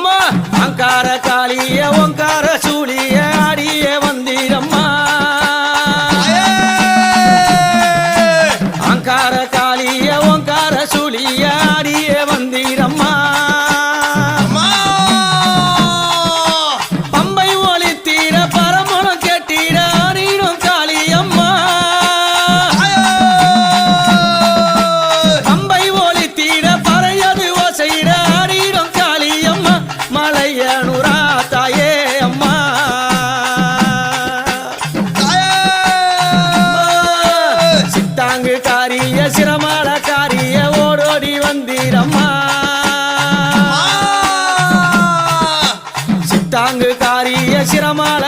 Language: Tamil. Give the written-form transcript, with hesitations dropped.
அம்மா அங்கார காளிய ஓங்கார சூழிய ஆடிய வந்திரம்மா அங்கார காளிய ஓங்கார சூழிய ஆடிய வந்திரம்மா பம்பை ஒளி தீர பரமணம் கேட்டீர ஆடிடும் காளியம்மா பம்பை ஒளி தீர பறையது ஓசையிட ஆடிடும் காளியம்மா மலையனுரா தாயே அம்மா சித்தாங்கு காரிய சிரமால காரிய ஓடோடி வந்தீரம்மா சித்தாங்கு காரிய சிரமால